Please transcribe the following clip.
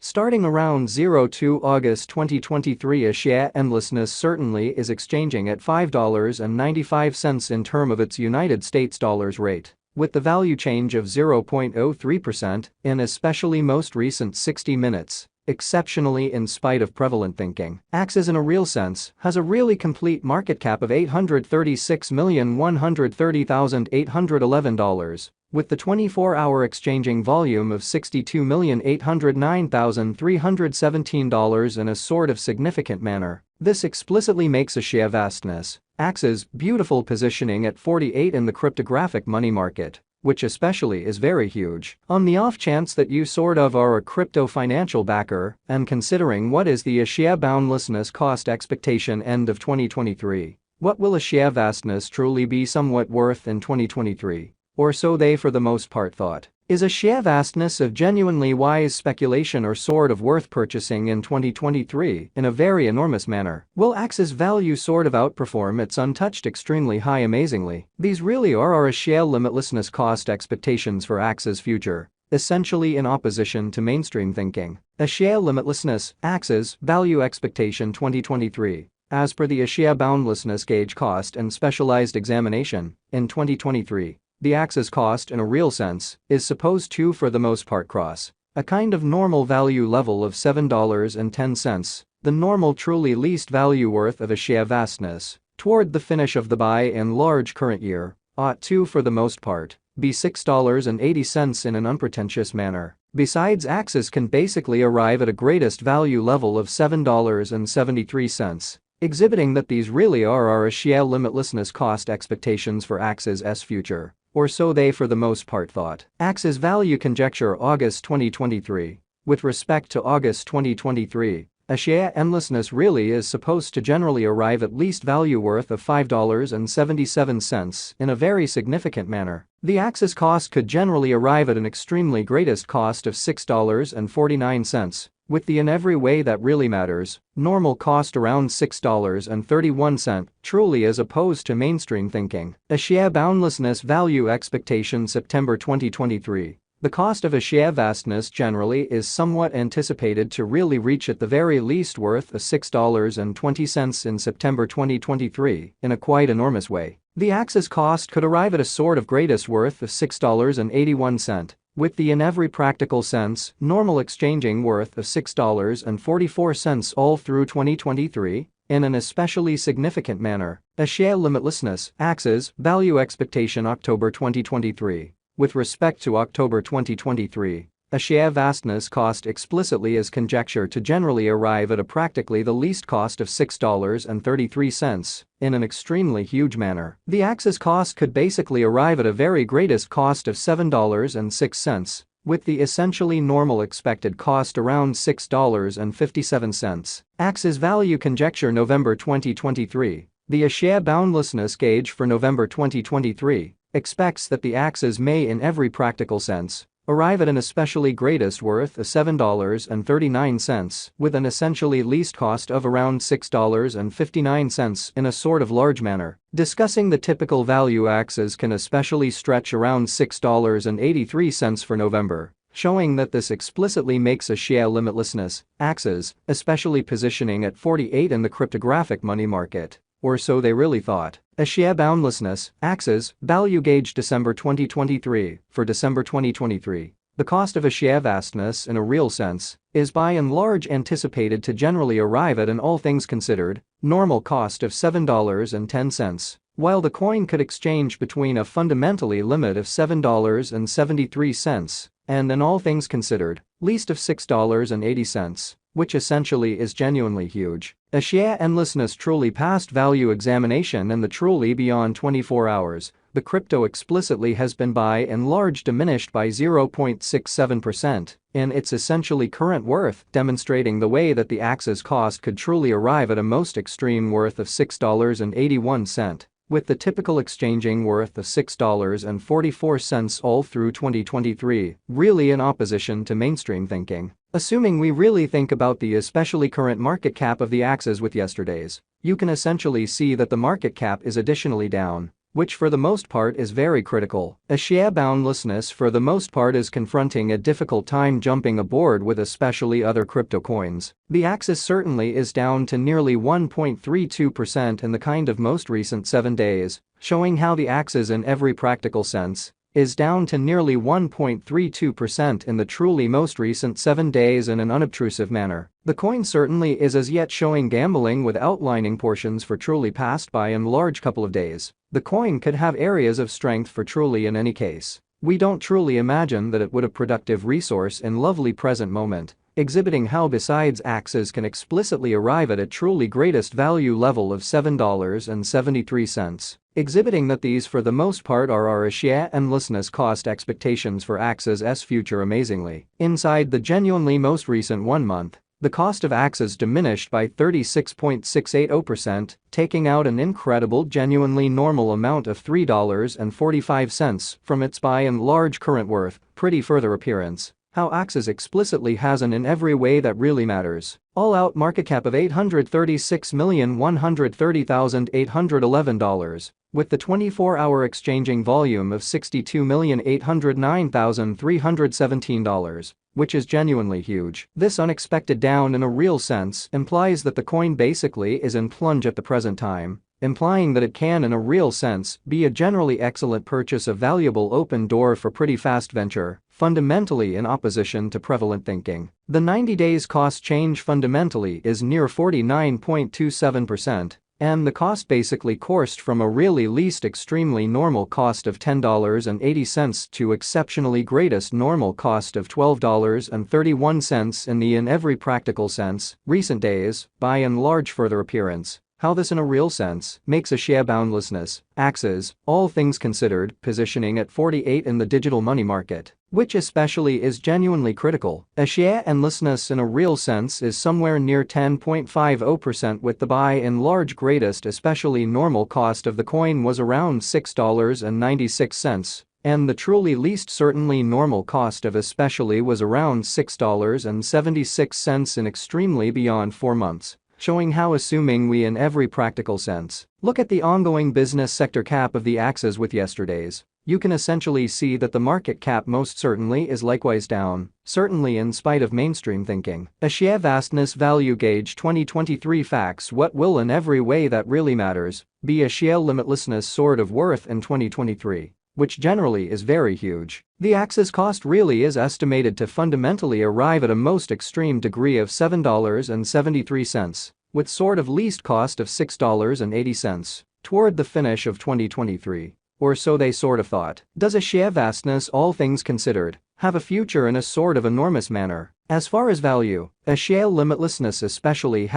Starting around 02 August 2023, a share endlessness certainly is exchanging at $5.95 in term of its United States dollars rate, with the value change of 0.03% in especially most recent 60 minutes. Exceptionally, in spite of prevalent thinking, Axie in a real sense has a really complete market cap of $836,130,811, with the 24-hour exchanging volume of $62,809,317 in a sort of significant manner. This explicitly makes a share vastness Axie's beautiful positioning at 48 in the cryptographic money market, which especially is very huge. On the off chance that you sort of are a crypto financial backer, and considering what is the share boundlessness cost expectation end of 2023, what will a share vastness truly be somewhat worth in 2023? Or so they for the most part thought. Is a share vastness of genuinely wise speculation or sort of worth purchasing in 2023 in a very enormous manner? Will Axie's value sort of outperform its untouched extremely high amazingly? These really are our share limitlessness cost expectations for Axie's future, essentially in opposition to mainstream thinking. A share limitlessness Axie's value expectation 2023. As per the share boundlessness gauge cost and specialized examination, in 2023, the Axie's cost in a real sense is supposed to for the most part cross a kind of normal value level of $7.10, the normal truly least value worth of a share vastness, toward the finish of the buy in large current year, ought to for the most part be $6.80 in an unpretentious manner. Besides, Axie can basically arrive at a greatest value level of $7.73. Exhibiting that these really are our share limitlessness cost expectations for Axie's future. Or so they for the most part thought. Axie's value conjecture August 2023. With respect to August 2023, a share endlessness really is supposed to generally arrive at least value worth of $5.77 in a very significant manner. The Axie's cost could generally arrive at an extremely greatest cost of $6.49. With the in every way that really matters, normal cost around $6.31, truly as opposed to mainstream thinking. A share boundlessness value expectation September 2023. The cost of a share vastness generally is somewhat anticipated to really reach at the very least worth of $6.20 in September 2023 in a quite enormous way. The Axie's cost could arrive at a sort of greatest worth of $6.81. With the in every practical sense, normal exchanging worth of $6.44 all through 2023, in an especially significant manner. A share limitlessness Axie's value expectation October 2023. With respect to October 2023, a share vastness cost explicitly is conjecture to generally arrive at a practically the least cost of $6.33 in an extremely huge manner. The Axie's cost could basically arrive at a very greatest cost of $7.06, with the essentially normal expected cost around $6.57. Axie's value conjecture November 2023. The share boundlessness gauge for November 2023 expects that the Axie may in every practical sense arrive at an especially greatest worth of $7.39 with an essentially least cost of around $6.59 in a sort of large manner. Discussing the typical value Axie can especially stretch around $6.83 for November, showing that this explicitly makes a share limitlessness Axie, especially positioning at 48 in the cryptographic money market. Or so they really thought. A share boundlessness Axie value gauge December 2023. For December 2023, the cost of a share vastness in a real sense is by and large anticipated to generally arrive at an all things considered normal cost of $7.10, while the coin could exchange between a fundamentally limit of $7.73 and an all things considered least of $6.80, which essentially is genuinely huge. A share endlessness truly past value examination and the truly beyond 24 hours, the crypto explicitly has been by and large diminished by 0.67% in its essentially current worth, demonstrating the way that the Axie's cost could truly arrive at a most extreme worth of $6.81. With the typical exchanging worth of $6.44 all through 2023, really in opposition to mainstream thinking. Assuming we really think about the especially current market cap of the Axie with yesterday's, you can essentially see that the market cap is additionally down which for the most part is very critical. A share boundlessness for the most part is confronting a difficult time jumping aboard with especially other crypto coins. The Axie certainly is down to nearly 1.32% in the kind of most recent 7 days, showing how the Axie in every practical sense is down to nearly 1.32% in the truly most recent 7 days in an unobtrusive manner. The coin certainly is as yet showing gambling with outlining portions for truly passed by in large couple of days. The coin could have areas of strength for truly in any case. We don't truly imagine that it would a productive resource in lovely present moment, exhibiting how besides Axies can explicitly arrive at a truly greatest value level of $7.73. Exhibiting that these for the most part are our sheer endlessness cost expectations for Axies' future amazingly. Inside the genuinely most recent 1 month, the cost of Axies diminished by 36.680%, taking out an incredible genuinely normal amount of $3.45 from its by and large current worth, pretty further appearance. How Axies explicitly has an in every way that really matters. All-out market cap of $836,130,811, with the 24-hour exchanging volume of $62,809,317, which is genuinely huge. This unexpected down in a real sense implies that the coin basically is in plunge at the present time, implying that it can in a real sense be a generally excellent purchase, a valuable open door for pretty fast venture, fundamentally in opposition to prevalent thinking. The 90 days cost change fundamentally is near 49.27%, and the cost basically coursed from a really least extremely normal cost of $10.80 to exceptionally greatest normal cost of $12.31 in the in every practical sense recent days, by and large further appearance. How this in a real sense makes a share boundlessness, Axies, all things considered, positioning at 48 in the digital money market, which especially is genuinely critical. A share endlessness in a real sense is somewhere near 10.50%, with the by and large greatest especially normal cost of the coin was around $6.96. And the truly least certainly normal cost of especially was around $6.76 in extremely beyond 4 months. Showing how assuming we in every practical sense look at the ongoing business sector cap of the Axies with yesterday's, you can essentially see that the market cap most certainly is likewise down, certainly in spite of mainstream thinking. A share vastness value gauge 2023 facts what will in every way that really matters be a share limitlessness sort of worth in 2023. Which generally is very huge. The Axies cost really is estimated to fundamentally arrive at a most extreme degree of $7.73, with sort of least cost of $6.80, toward the finish of 2023. Or so they sort of thought. Does a share vastness, all things considered, have a future in a sort of enormous manner? As far as value, a share limitlessness especially has